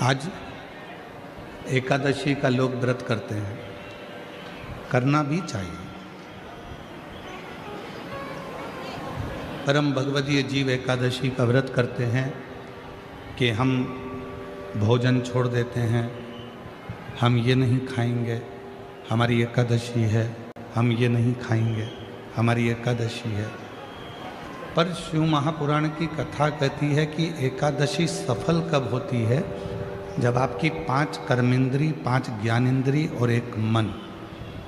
आज एकादशी का लोग व्रत करते हैं, करना भी चाहिए। परम भगवदीय जीव एकादशी का व्रत करते हैं कि हम भोजन छोड़ देते हैं, हम ये नहीं खाएंगे, हमारी एकादशी है, हम ये नहीं खाएंगे, हमारी एकादशी है। पर शिव महापुराण की कथा कहती है कि एकादशी सफल कब होती है? जब आपकी 5 कर्मेंद्री, 5 ज्ञानेंद्री और 1 मन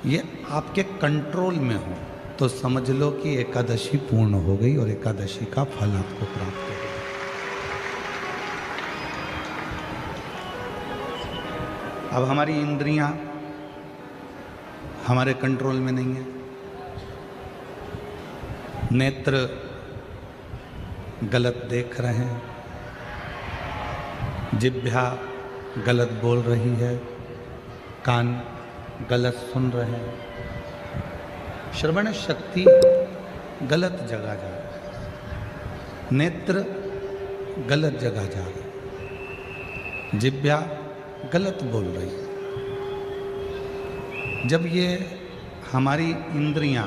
ये आपके कंट्रोल में हो, तो समझ लो कि एकादशी पूर्ण हो गई और एकादशी का फल आपको प्राप्त हो गया। अब हमारी इंद्रियां हमारे कंट्रोल में नहीं है। नेत्र गलत देख रहे हैं, जिह्वा गलत बोल रही है, कान गलत सुन रहे हैं, श्रवण शक्ति गलत जगह जा रही है, नेत्र गलत जगह जा रही है, जिह्वा गलत बोल रही है। जब ये हमारी इंद्रियां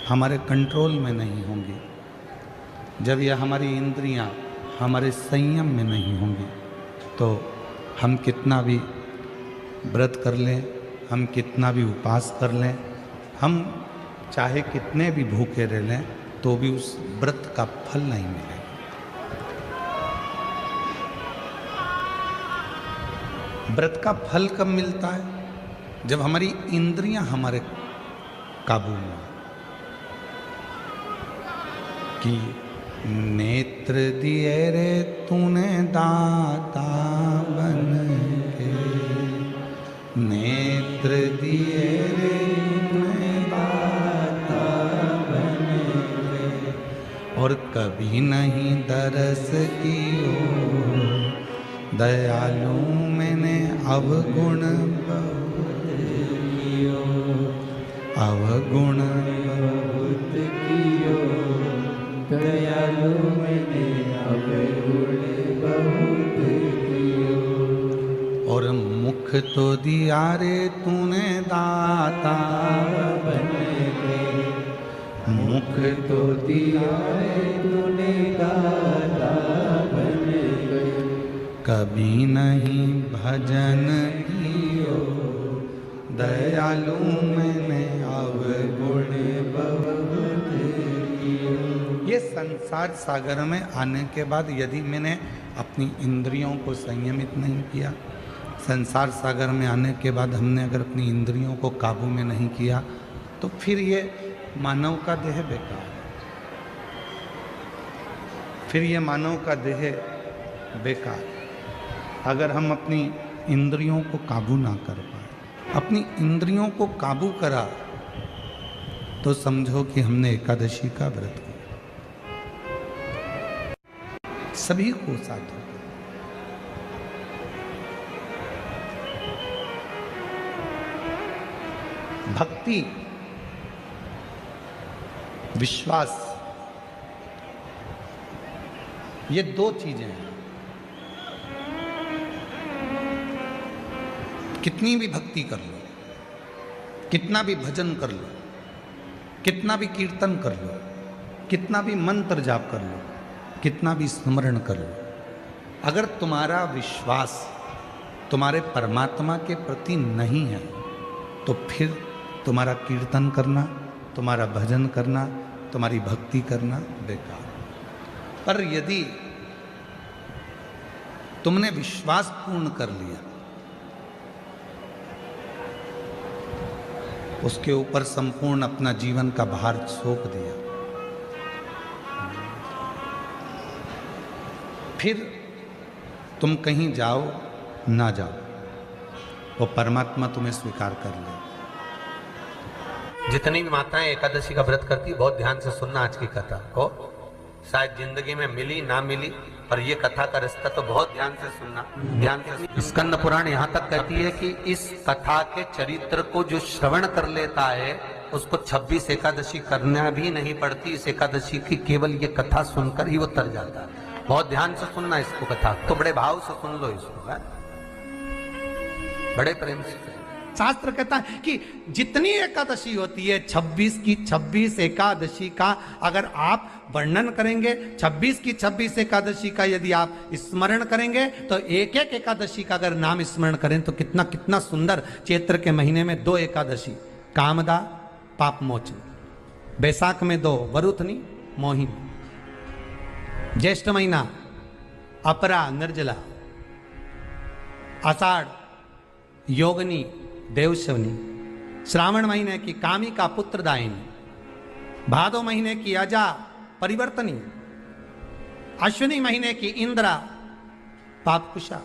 हमारे कंट्रोल में नहीं होंगी, जब ये हमारी इंद्रियां हमारे संयम में नहीं होंगी, तो हम कितना भी व्रत कर लें, हम कितना भी उपवास कर लें, हम चाहे कितने भी भूखे रह लें, तो भी उस व्रत का फल नहीं मिलेगा। व्रत का फल कब मिलता है? जब हमारी इंद्रियां हमारे काबू में हो। कि नेत्र दिए रे तूने दाता बन के, नेत्र दिए रे तूने दाता बन के, और कभी नहीं दरस कियो दयालु मैंने अवगुण बहुत कियो, अवगुण बहुत कियो, दयालु मैंने अवगुण बहुत कियो। और मुख तो दिया रे तूने दाता बन के, मुख तो दिया रे तूने दाता बन के, कभी नहीं भजन कियो दयालु मैंने अवगुण बहुत कियो। ये संसार सागर में आने के बाद यदि मैंने अपनी इंद्रियों को संयमित नहीं किया, संसार सागर में आने के बाद हमने अगर अपनी इंद्रियों को काबू में नहीं किया, तो फिर ये मानव का देह बेकार है, फिर ये मानव का देह बेकार। अगर हम अपनी इंद्रियों को काबू ना कर पाए, अपनी इंद्रियों को काबू करा, तो समझो कि हमने एकादशी का व्रत किया। सभी को साथ होता। भक्ति, विश्वास, ये 2 चीजें हैं। कितनी भी भक्ति कर लो, कितना भी भजन कर लो, कितना भी कीर्तन कर लो, कितना भी मंत्र जाप कर लो, कितना भी स्मरण कर लो, अगर तुम्हारा विश्वास तुम्हारे परमात्मा के प्रति नहीं है, तो फिर तुम्हारा कीर्तन करना, तुम्हारा भजन करना, तुम्हारी भक्ति करना बेकार। पर यदि तुमने विश्वास पूर्ण कर लिया, उसके ऊपर संपूर्ण अपना जीवन का भार सौंप दिया, फिर तुम कहीं जाओ ना जाओ, वो परमात्मा तुम्हें स्वीकार कर ले। जितनी भी माताएं एकादशी का व्रत करती, बहुत ध्यान से सुनना आज की कथा को। शायद जिंदगी में मिली ना मिली, पर ये कथा का रिश्ता तो बहुत ध्यान से सुनना, ध्यान से। स्कंद पुराण यहाँ तक कहती है कि इस कथा के चरित्र को जो श्रवण कर लेता है, उसको 26 एकादशी करना भी नहीं पड़ती। इस एकादशी की केवल ये कथा सुनकर ही वो तर जाता है। बहुत ध्यान से सुनना इसको कथा, तो बड़े भाव से सुन लो इसको, है? बड़े प्रेम से। शास्त्र कहता है कि जितनी एकादशी होती है 26 की 26 एकादशी का अगर आप वर्णन करेंगे, 26 की 26 एकादशी का यदि आप स्मरण करेंगे, तो एक एक एकादशी का अगर नाम स्मरण करें तो कितना कितना सुंदर। चैत्र के महीने में 2 एकादशी, कामदा पाप मोचन, बैसाख में 2 वरुथनी मोहिनी, ज्येष्ठ महीना अपरा निर्जला, आषाढ़ योगनी देवशवनी, श्रावण महीने की कामिका पुत्रदायिनी, भादो महीने की अजा परिवर्तनी, अश्विनी महीने की इंद्रा पापकुशा,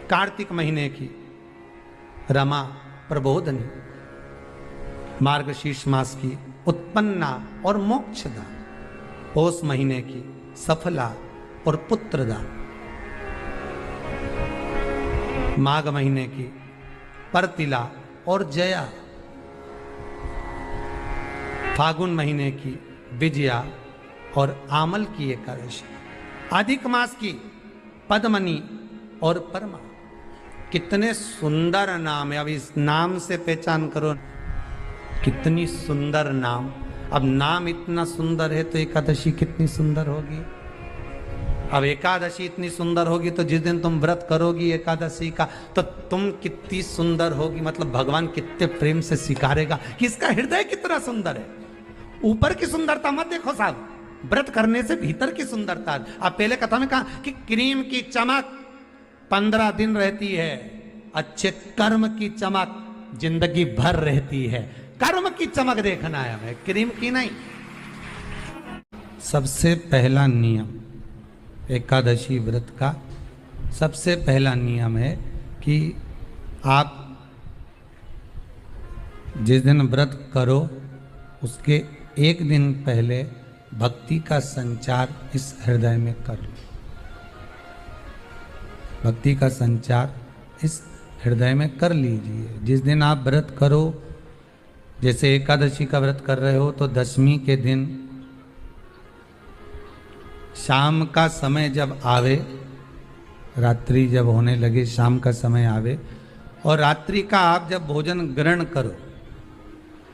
कार्तिक महीने की रमा प्रबोधनी, मार्गशीर्ष मास की उत्पन्ना और मोक्षदा, पौष महीने की सफला और पुत्रदा, माघ महीने की परतिला और जया, फागुन महीने की विजया और आमल की एकादशी, अधिक मास की पद्मनी और परमा। कितने सुंदर नाम है। अब इस नाम से पहचान करो कितनी सुंदर नाम। अब नाम इतना सुंदर है तो एकादशी कितनी सुंदर होगी। अब एकादशी इतनी सुंदर होगी तो जिस दिन तुम व्रत करोगी एकादशी का तो तुम कितनी सुंदर होगी। मतलब भगवान कितने प्रेम से स्वीकारेगा कि इसका हृदय कितना सुंदर है। ऊपर की सुंदरता मत देखो साहब, व्रत करने से भीतर की सुंदरता। अब पहले कथा में कहा कि क्रीम की चमक 15 दिन रहती है, अच्छे कर्म की चमक जिंदगी भर रहती है। कर्म की चमक देखना है हमें, क्रीम की नहीं। सबसे पहला नियम एकादशी व्रत का, सबसे पहला नियम है कि आप जिस दिन व्रत करो उसके एक दिन पहले भक्ति का संचार इस हृदय में कर लो। भक्ति का संचार इस हृदय में कर लीजिए। जिस दिन आप व्रत करो, जैसे एकादशी का व्रत कर रहे हो तो दशमी के दिन शाम का समय जब आवे, रात्रि जब होने लगे, शाम का समय आवे और रात्रि का आप जब भोजन ग्रहण करो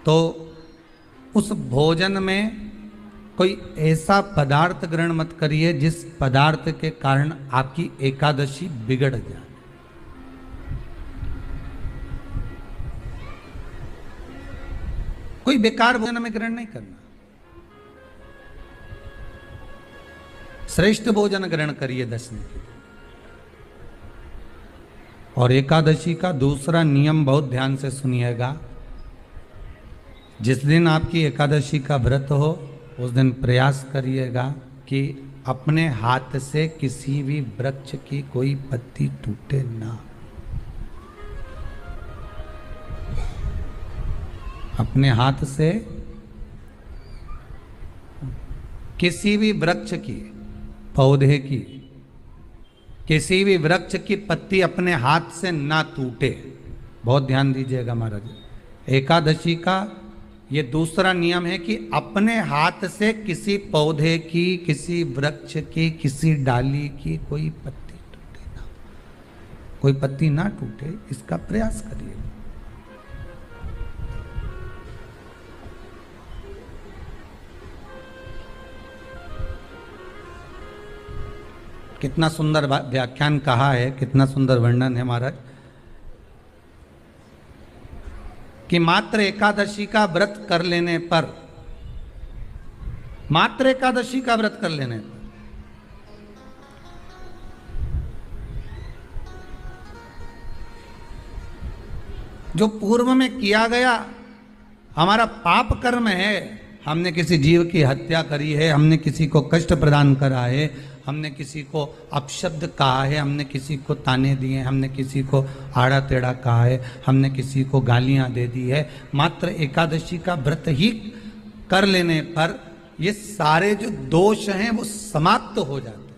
तो उस भोजन में कोई ऐसा पदार्थ ग्रहण मत करिए जिस पदार्थ के कारण आपकी एकादशी बिगड़ जाए। कोई बेकार भोजन में ग्रहण नहीं करना, श्रेष्ठ भोजन ग्रहण करिए दशमी के। और एकादशी का दूसरा नियम बहुत ध्यान से सुनिएगा। जिस दिन आपकी एकादशी का व्रत हो उस दिन प्रयास करिएगा कि अपने हाथ से किसी भी वृक्ष की कोई पत्ती टूटे ना। अपने हाथ से किसी भी वृक्ष की, पौधे की, किसी भी वृक्ष की पत्ती अपने हाथ से ना टूटे। बहुत ध्यान दीजिएगा महाराज। एकादशी का ये दूसरा नियम है कि अपने हाथ से किसी पौधे की, किसी वृक्ष की, किसी डाली की कोई पत्ती टूटे ना, कोई पत्ती ना टूटे, इसका प्रयास करिए। कितना सुंदर व्याख्यान कहा है, कितना सुंदर वर्णन है महाराज कि मात्र एकादशी का व्रत कर लेने पर, मात्र एकादशी का व्रत कर लेने पर जो पूर्व में किया गया हमारा पाप कर्म है, हमने किसी जीव की हत्या करी है, हमने किसी को कष्ट प्रदान करा है, हमने किसी को अपशब्द कहा है, हमने किसी को ताने दिए, हमने किसी को आड़ा टेढ़ा कहा है, हमने किसी को गालियां दे दी है, मात्र एकादशी का व्रत ही कर लेने पर ये सारे जो दोष हैं वो समाप्त हो जाते हैं।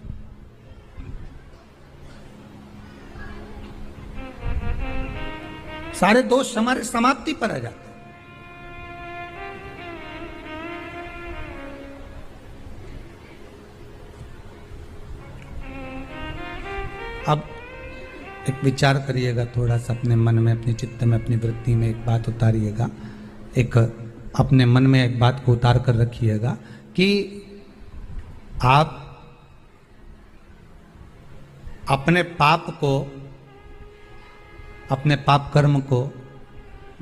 सारे दोष हमारे समाप्ति पर आ जाते हैं। अब एक विचार करिएगा थोड़ा सा अपने मन में, अपने चित्त में, अपनी वृत्ति में एक बात उतारिएगा, एक अपने मन में एक बात को उतार कर रखिएगा कि आप अपने पाप को, अपने पाप कर्म को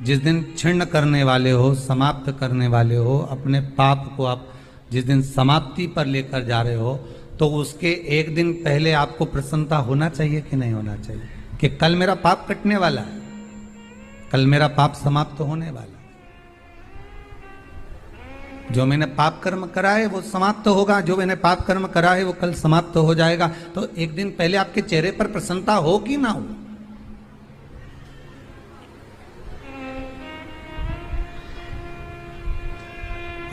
जिस दिन छिन्न करने वाले हो, समाप्त करने वाले हो, अपने पाप को आप जिस दिन समाप्ति पर लेकर जा रहे हो, तो उसके एक दिन पहले आपको प्रसन्नता होना चाहिए कि नहीं होना चाहिए कि कल मेरा पाप कटने वाला है, कल मेरा पाप समाप्त होने वाला है, जो मैंने पाप कर्म करा है वो समाप्त होगा, जो मैंने पाप कर्म करा है वो कल समाप्त हो जाएगा। तो एक दिन पहले आपके चेहरे पर प्रसन्नता हो कि ना हो?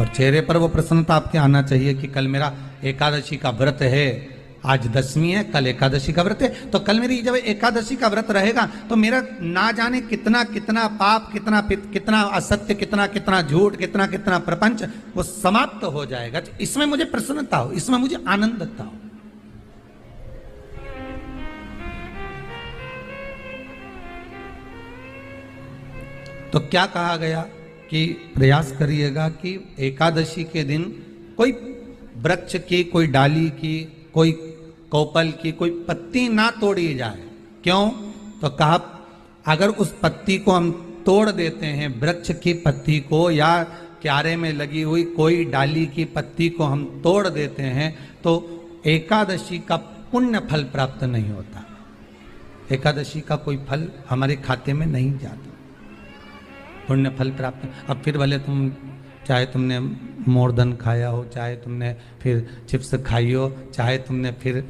और चेहरे पर वो प्रसन्नता आपके आना चाहिए कि कल मेरा एकादशी का व्रत है, आज दशमी है, कल एकादशी का व्रत है, तो कल मेरी जब एकादशी का व्रत रहेगा तो मेरा ना जाने कितना कितना पाप, कितना कितना असत्य, कितना कितना झूठ, कितना कितना प्रपंच वो समाप्त हो जाएगा। इसमें मुझे प्रसन्नता हो, इसमें मुझे आनंदता हो। तो क्या कहा गया कि प्रयास करिएगा कि एकादशी के दिन कोई वृक्ष की, कोई डाली की, कोई कोपल की कोई पत्ती ना तोड़ी जाए। क्यों? तो कहा अगर उस पत्ती को हम तोड़ देते हैं, वृक्ष की पत्ती को या क्यारे में लगी हुई कोई डाली की पत्ती को हम तोड़ देते हैं, तो एकादशी का पुण्य फल प्राप्त नहीं होता, एकादशी का कोई फल हमारे खाते में नहीं जाता, पुण्य फल प्राप्त। अब फिर भले तुम चाहे तुमने मोरधन खाया हो, चाहे तुमने फिर चिप्स खाई हो, चाहे तुमने फिर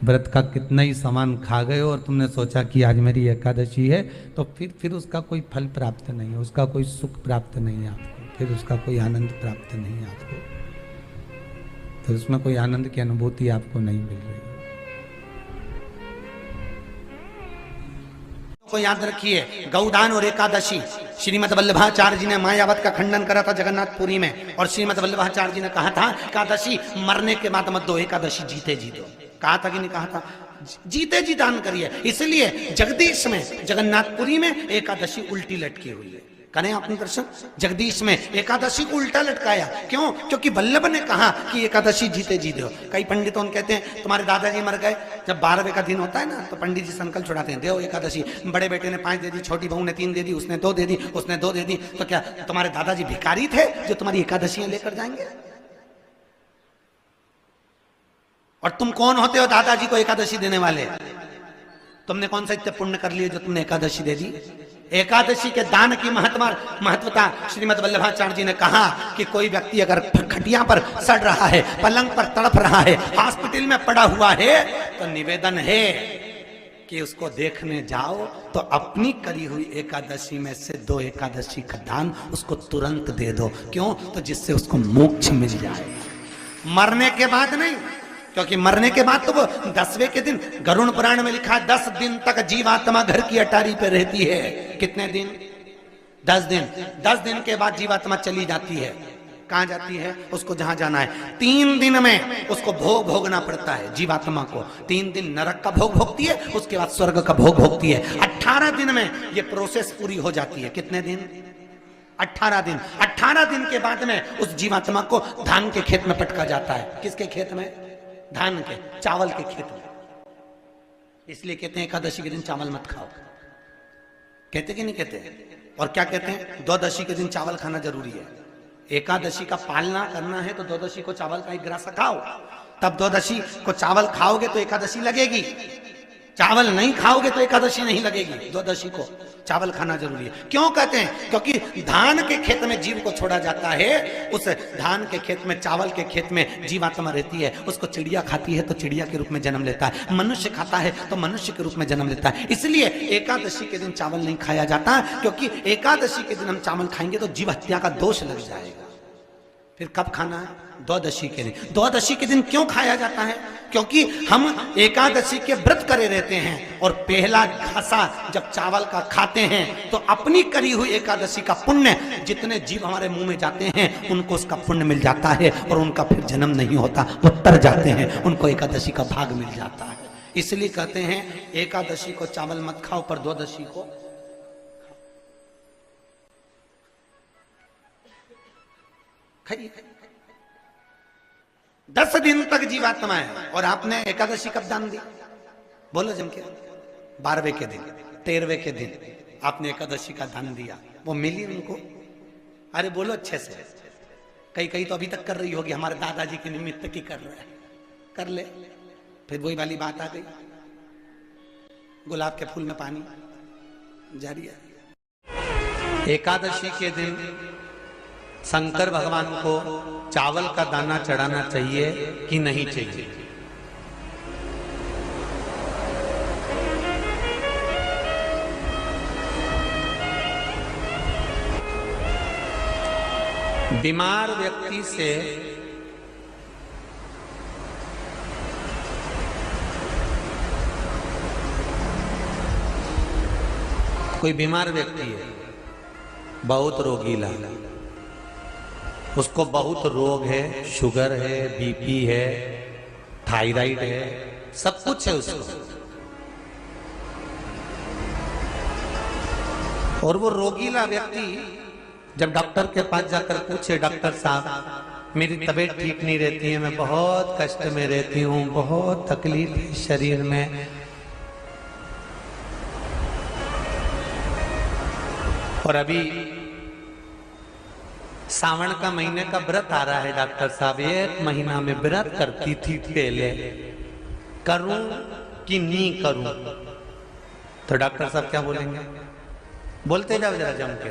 व्रत का कितना ही सामान खा गए हो और तुमने सोचा कि आज मेरी एकादशी है, तो फिर उसका कोई फल प्राप्त नहीं है, उसका कोई सुख प्राप्त नहीं है आपको, फिर उसका कोई आनंद प्राप्त नहीं है आपको, तो उसमें कोई आनंद की अनुभूति आपको नहीं मिल रही। को याद रखिए, गौदान और एकादशी, श्रीमद् वल्लभाचार्य जी ने मायावत का खंडन करा था जगन्नाथपुरी में, और श्रीमद् वल्लभाचार्य जी ने कहा था एकादशी मरने के बाद मत दो, एकादशी जीते जी दो। कहा था कि नहीं कहा था? जीते जी दान करिए। इसलिए जगदीश में, जगन्नाथपुरी में एकादशी उल्टी लटकी हुई है। करें आपने दर्शन? जगदीश में एकादशी को उल्टा लटकाया। क्यों? क्योंकि वल्लभ ने कहा कि एकादशी जीते जी दो। कई पंडितों कहते हैं तुम्हारे दादाजी मर गए, जब 12वें का दिन होता है ना तो पंडित जी संकल्प छुड़ाते हैं, दो एकादशी, बड़े बेटे ने 5 दे दी, छोटी बहू ने 3 दे दी, उसने 2 दे दी, उसने 2 दे दी, तो क्या तुम्हारे दादाजी भिखारी थे जो तुम्हारी एकादशियां लेकर जाएंगे? और तुम कौन होते हो दादाजी को एकादशी देने वाले? तुमने कौन सा इतने पुण्य कर लिए जो तुमने एकादशी दे दी? एकादशी के दान की महत्वता श्रीमद् वल्लभाचार्य जी ने कहा कि कोई व्यक्ति अगर खटिया पर सड़ रहा है, पलंग पर तड़प रहा है, हॉस्पिटल में पड़ा हुआ है, तो निवेदन है कि उसको देखने जाओ तो अपनी करी हुई एकादशी में से 2 एकादशी का दान उसको तुरंत दे दो। क्यों? तो जिससे उसको मोक्ष मिल जाए, मरने के बाद नहीं, क्योंकि मरने के बाद तो वो 10वें के दिन, गरुड़ पुराण में लिखा है 10 दिन तक जीवात्मा घर की अटारी पे रहती है। कितने दिन? 10 दिन। 10 दिन के बाद जीवात्मा चली जाती है। कहां जाती है? उसको जहां जाना है। 3 दिन में उसको भोग भोगना पड़ता है जीवात्मा को। 3 दिन नरक का भोग भोगती है, उसके बाद स्वर्ग का भोग भोगती है। 18 दिन में ये प्रोसेस पूरी हो जाती है। कितने दिन? 18 दिन। 18 दिन के बाद में उस जीवात्मा को धान के खेत में पटका जाता है। किसके खेत में? धान के, चावल के खेत में। इसलिए कहते हैं एकादशी के दिन चावल मत खाओ। कहते कि नहीं कहते? और क्या कहते हैं? द्वादशी के दिन चावल खाना जरूरी है। एकादशी का पालना करना है तो द्वादशी को चावल का 1 ग्रास खाओ, तब द्वादशी को चावल खाओगे तो एकादशी लगेगी। चावल नहीं खाओगे तो एकादशी नहीं लगेगी। द्वादशी को चावल खाना जरूरी है। क्यों कहते हैं? क्योंकि धान के खेत में जीव को छोड़ा जाता है, उस धान के खेत में, चावल के खेत में जीवात्मा रहती है। उसको चिड़िया खाती है तो चिड़िया के रूप में जन्म लेता है, मनुष्य खाता है तो मनुष्य के रूप में जन्म लेता है। इसलिए एकादशी के दिन चावल नहीं खाया जाता, क्योंकि एकादशी के दिन हम चावल खाएंगे तो जीव हत्या का दोष लग जाएगा। फिर कब खाना है? द्वादशी के दिन। द्वादशी के दिन क्यों खाया जाता है? क्योंकि हम एकादशी के व्रत करे रहते हैं, और पहला घासा जब चावल का खाते हैं तो अपनी करी हुई एकादशी का पुण्य, जितने जीव हमारे मुंह में जाते हैं उनको उसका पुण्य मिल जाता है, और उनका फिर जन्म नहीं होता, वो तर जाते हैं, उनको एकादशी का भाग मिल जाता है। इसलिए कहते हैं एकादशी को चावल मत खाओ, पर द्वादशी को खाइए। 10 दिन तक जीवात्मा है और आपने एकादशी कब दान दी? बोलो जम के। 12वें के दिन, 13वें के दिन आपने एकादशी का दान दिया, वो मिली उनको? अरे बोलो अच्छे से। कई तो अभी तक कर रही होगी, हमारे दादाजी के निमित्त की कर रहे हैं, कर ले। फिर वही वाली बात आ गई, गुलाब के फूल में पानी जारी है। एकादशी के दिन शंकर भगवान को चावल का दाना चढ़ाना चाहिए कि नहीं चाहिए? बीमार व्यक्ति से कोई बीमार व्यक्ति है, बहुत रोगीला, उसको बहुत रोग है, शुगर है, बीपी है, थायराइड है, सब कुछ है उसको, और वो रोगीला व्यक्ति जब डॉक्टर के पास जाकर पूछे, डॉक्टर साहब मेरी तबीयत ठीक नहीं रहती है, मैं बहुत कष्ट में रहती हूँ, बहुत तकलीफ है शरीर में, और अभी सावन का महीने का व्रत आ रहा है डॉक्टर साहब, 1 महीना में व्रत करती थी पहले, करूं कि नहीं करूं? तो डॉक्टर साहब क्या बोलेंगे? बोलते जाओ जरा जम के।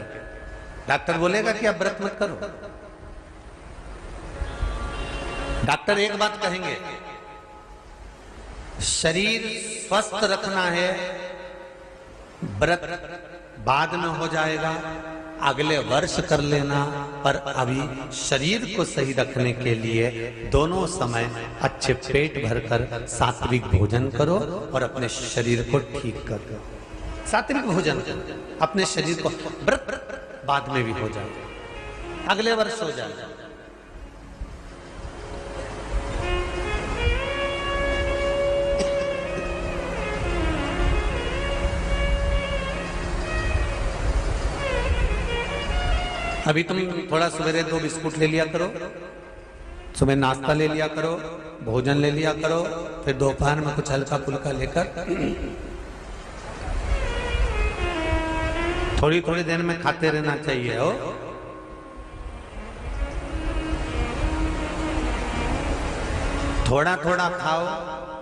डॉक्टर बोलेगा कि आप व्रत मत करो। डॉक्टर एक बात कहेंगे, शरीर स्वस्थ रखना है, व्रत बाद में हो जाएगा, अगले वर्ष कर लेना, पर अभी शरीर को सही रखने के लिए दोनों समय अच्छे पेट भरकर सात्विक भोजन करो और अपने शरीर को ठीक करो। सात्विक भोजन अपने शरीर को, व्रत बाद में भी हो जाए, अगले वर्ष हो जाए। अभी तुम थोड़ा सवेरे 2 बिस्कुट ले लिया करो, सुबह नाश्ता ले लिया करो, भोजन ले लिया करो, फिर दोपहर में कुछ हल्का फुल्का लेकर थोड़ी थोड़ी देर में खाते रहना चाहिए हो। थोड़ा थोड़ा खाओ,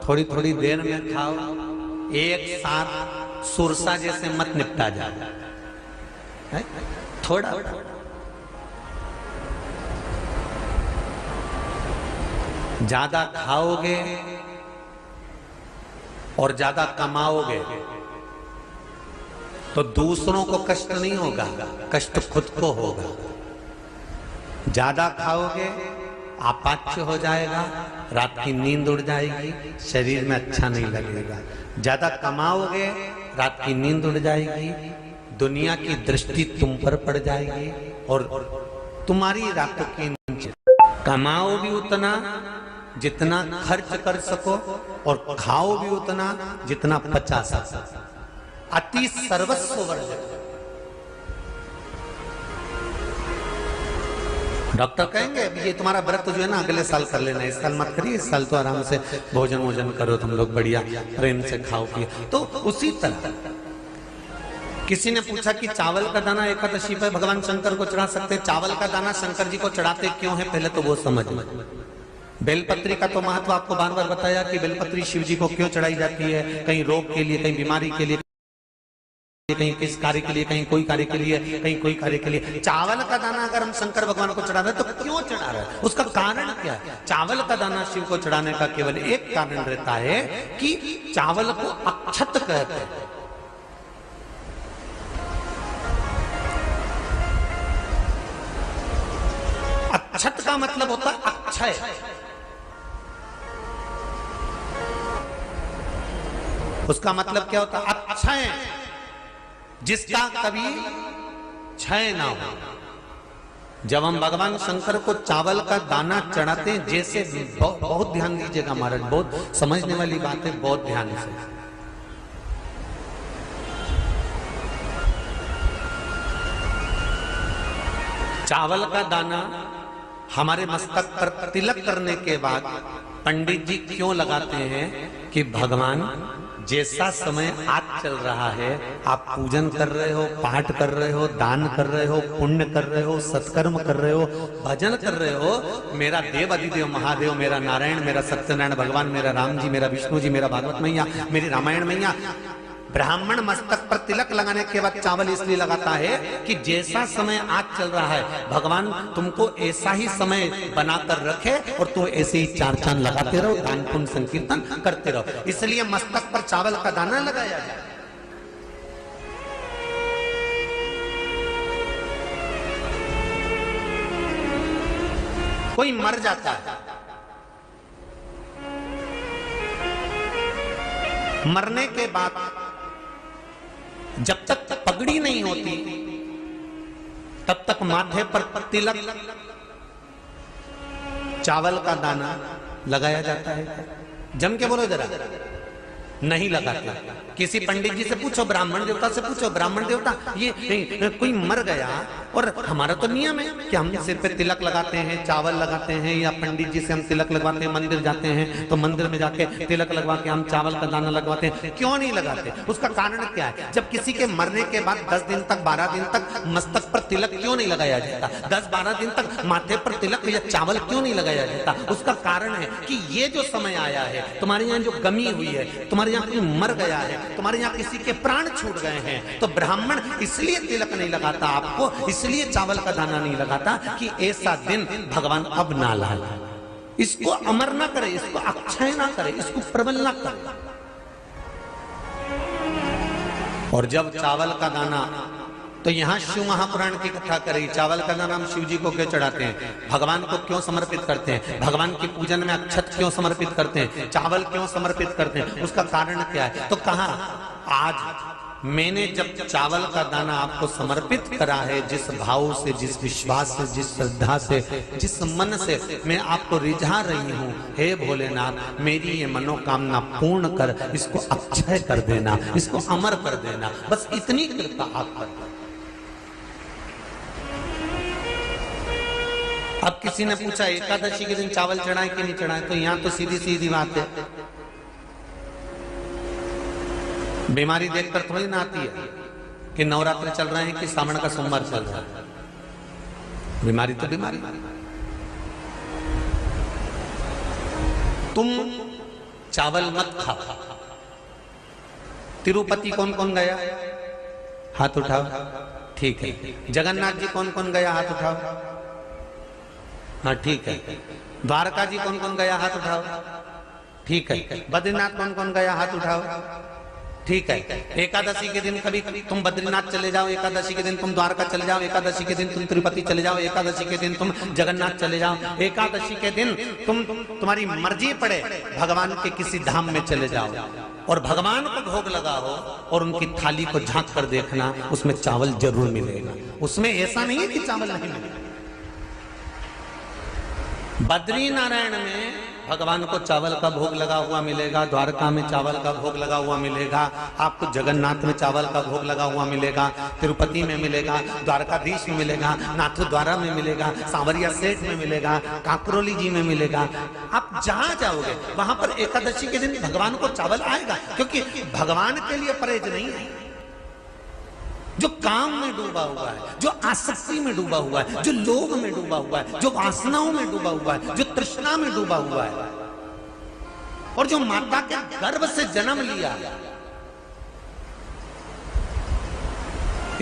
थोड़ी थोड़ी देर में खाओ, एक साथ सुरसा जैसे मत निपटा जाए, थोड़ा ज्यादा खाओगे और ज्यादा कमाओगे तो दूसरों को कष्ट नहीं होगा, कष्ट खुद को होगा। ज्यादा खाओगे अपाच्य हो जाएगा, रात की नींद उड़ जाएगी, शरीर में अच्छा नहीं लगेगा। ज्यादा कमाओगे, रात की नींद उड़ जाएगी, दुनिया की दृष्टि तुम पर पड़ जाएगी और तुम्हारी रातों की नींद। कमाओ भी उतना जितना खर्च कर सको और खाओ भी उतना जितना पचा सको। अति सर्वस्व वर्जन। डॉक्टर कहेंगे ये तुम्हारा व्रत जो है ना अगले साल कर लेना, इस साल मत करिए, इस साल तो आराम से भोजन वोजन करो तुम लोग, बढ़िया प्रेम से खाओ पिए। तो उसी तरह किसी ने पूछा कि चावल का दाना एकादशी पर भगवान शंकर को चढ़ा सकते, चावल का दाना शंकर जी को चढ़ाते क्यों है, पहले तो वो समझ लो। बेलपत्री का तो महत्व आपको बार बार बताया कि बेलपत्री शिव जी को क्यों चढ़ाई जाती है, कहीं रोग के लिए, कहीं बीमारी के लिए, कहीं किस कार्य के लिए, कहीं कोई कार्य के लिए, कहीं कोई कार्य के लिए। चावल का दाना अगर हम शंकर भगवान को चढ़ा रहे तो क्यों चढ़ा रहे हैं, उसका कारण क्या है? चावल का दाना शिव को चढ़ाने का केवल एक कारण रहता है कि चावल को अक्षत कहते हैं। अक्षत का मतलब होता है अक्षय। उसका मतलब क्या होता है? अक्षय, जिसका कभी क्षय ना हो। जब हम भगवान शंकर को चावल का दाना चढ़ाते हैं, जैसे बहुत ध्यान दीजिएगा महाराज, बहुत समझने वाली बात है, बहुत ध्यान से। चावल का दाना हमारे मस्तक पर तिलक करने के बाद पंडित जी क्यों लगाते हैं कि भगवान जैसा समय आज चल रहा है, आप पूजन कर रहे हो, पाठ कर रहे हो, दान कर रहे हो, पुण्य कर रहे हो, सत्कर्म कर रहे हो, भजन कर रहे हो, मेरा देव अधिदेव महादेव, मेरा नारायण, मेरा सत्यनारायण भगवान, मेरा राम जी, मेरा विष्णु जी, मेरा भागवत मैया, मेरी रामायण मैया, ब्राह्मण मस्तक पर तिलक लगाने के बाद चावल इसलिए लगाता है कि जैसा समय आज चल रहा है, भगवान तुमको ऐसा ही समय बनाकर रखे और तुम ऐसे ही चार चांद लगाते रहो, दान पुण्य संकीर्तन करते रहो, इसलिए मस्तक पर चावल का दाना लगाया जाए। कोई मर जाता है, मरने के बाद जब तक पगड़ी नहीं होती तब तक माथे पर तिलक चावल का दाना लगाया जाता है। जम के बोलो जरा, नहीं लगाते। किसी पंडित जी से पूछो, ब्राह्मण देवता से पूछो, ब्राह्मण देवता ये कोई मर गया, और हमारा तो नियम है कि हम सिर पे तिलक लगाते हैं, चावल लगाते हैं, या पंडित जी से हम तिलक लगवाते हैं, मंदिर जाते हैं तो मंदिर में जाके तिलक लगवा के हम चावल का दाना लगवाते हैं। क्यों नहीं लगाते? उसका कारण क्या है? जब किसी के मरने के बाद 10 दिन तक 12 दिन तक मस्तक पर तिलक क्यों नहीं लगाया जाता? 10-12 दिन तक माथे पर तिलक या चावल क्यों नहीं लगाया जाता? उसका कारण है कि ये जो समय आया है, तुम्हारे यहाँ जो गमी हुई है, तुम्हारे यहाँ कोई मर गया है, तुम्हारे यहाँ किसी के प्राण छूट गए हैं, तो ब्राह्मण इसलिए तिलक नहीं लगाता आपको, इसलिए चावल का दाना नहीं लगाता कि ऐसा दिन भगवान अब ना लाए, इसको अमर ना करे, इसको अक्षय ना करे, इसको प्रबल ना करे। और जब चावल का दाना, तो यहां शिव महापुराण की कथा करी, चावल का दाना हम शिव जी को क्यों चढ़ाते हैं, भगवान को क्यों समर्पित करते हैं, भगवान की पूजन में अक्षत क्यों समर्पित करते हैं, चावल क्यों समर्पित करते हैं, उसका कारण क्या है? तो कहा आज मैंने जब चावल का दाना आपको समर्पित करा है, जिस भाव से, जिस विश्वास से, जिस श्रद्धा से, जिस मन से मैं आपको रिझा रही हूं, हे भोलेनाथ मेरी ये मनोकामना पूर्ण कर, इसको अक्षय कर देना, इसको अमर कर देना, बस इतनी कृपा आप कर। अब किसी ने पूछा एकादशी के दिन चावल चढ़ाए कि नहीं चढ़ाए, तो यहां तो सीधी सीधी बात है, बीमारी देखकर थोड़ी ना आती है कि नवरात्र चल रहे हैं कि सावन का सोमवार चल रहा है, बीमारी तो बीमारी। तुम चावल मत खाओ। तिरुपति कौन कौन गया? हाथ उठाओ। ठीक है। जगन्नाथ जी कौन कौन गया? हाथ उठाओ। हाँ ठीक है। द्वारका जी कौन कौन गया? हाथ उठाओ। ठीक है। बद्रीनाथ कौन कौन गया? हाथ उठाओ। ठीक है। एकादशी के दिन कभी तुम बद्रीनाथ चले जाओ, एकादशी के दिन तुम द्वारका चले जाओ, एकादशी के दिन तुम तिरुपति चले जाओ, एकादशी के दिन तुम जगन्नाथ चले जाओ, एकादशी के दिन तुम्हारी मर्जी पड़े भगवान के किसी धाम में चले जाओ और भगवान को भोग लगाओ और उनकी थाली को झांक कर देखना, उसमें चावल जरूर मिलेगा। उसमें ऐसा नहीं है कि चावल नहीं मिलेगा। बद्री नारायण में भगवान को चावल का भोग लगा हुआ मिलेगा, द्वारका में चावल का भोग लगा हुआ मिलेगा, आपको जगन्नाथ में चावल का भोग लगा हुआ मिलेगा, तिरुपति में मिलेगा, द्वारकाधीश में मिलेगा, नाथद्वारा में मिलेगा, सांवरिया सेठ में मिलेगा, काकरोली जी में मिलेगा। आप जहां जाओगे वहां पर एकादशी के दिन भगवान को चावल आएगा, क्योंकि भगवान के लिए परहेज नहीं है। जो काम में डूबा हुआ है, जो आसक्ति में डूबा हुआ है, जो लोभ में डूबा हुआ है, जो वासनाओं में डूबा हुआ है, जो तृष्णा में डूबा हुआ है और जो माता के गर्भ से जन्म लिया,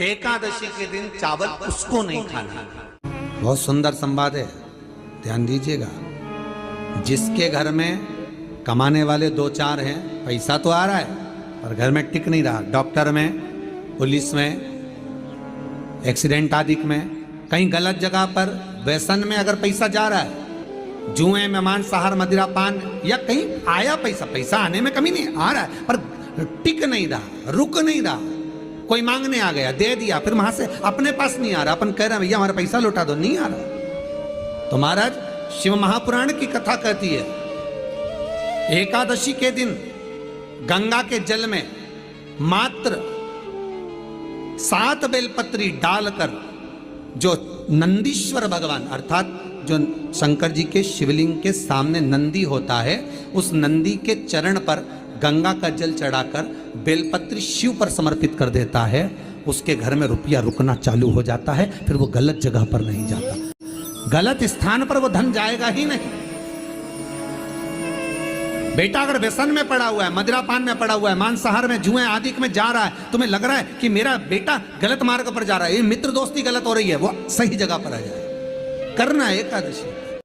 एकादशी के दिन चावल उसको नहीं खाना। बहुत सुंदर संवाद है, ध्यान दीजिएगा। जिसके घर में कमाने वाले 2-4 हैं, पैसा तो आ रहा है पर घर में टिक नहीं रहा, डॉक्टर में, पुलिस में, एक्सीडेंट आदि में, कहीं गलत जगह पर व्यसन में अगर पैसा जा रहा है, जुए में, मांसाहार, मदिरा पान, या कहीं आया पैसा, पैसा आने में कमी नहीं, आ रहा है पर टिक नहीं रहा, रुक नहीं रहा, कोई मांगने आ गया, दे दिया, फिर वहां से अपने पास नहीं आ रहा, अपन कह रहे हैं भैया हमारा पैसा लौटा दो, नहीं आ रहा। तो महाराज शिव महापुराण की कथा कहती है, एकादशी के दिन गंगा के जल में मात्र 7 बेलपत्री डालकर जो नंदीश्वर भगवान अर्थात जो शंकर जी के शिवलिंग के सामने नंदी होता है, उस नंदी के चरण पर गंगा का जल चढ़ाकर बेलपत्री शिव पर समर्पित कर देता है, उसके घर में रुपया रुकना चालू हो जाता है, फिर वो गलत जगह पर नहीं जाता, गलत स्थान पर वो धन जाएगा ही नहीं। बेटा अगर व्यसन में पड़ा हुआ है, मदिरापान में पड़ा हुआ है, मांसाहार में, जुए आदि में जा रहा है, तुम्हें लग रहा है कि मेरा बेटा गलत मार्ग पर जा रहा है, ये मित्र दोस्ती गलत हो रही है, वो सही जगह पर आ जाए। करना है एकादशी।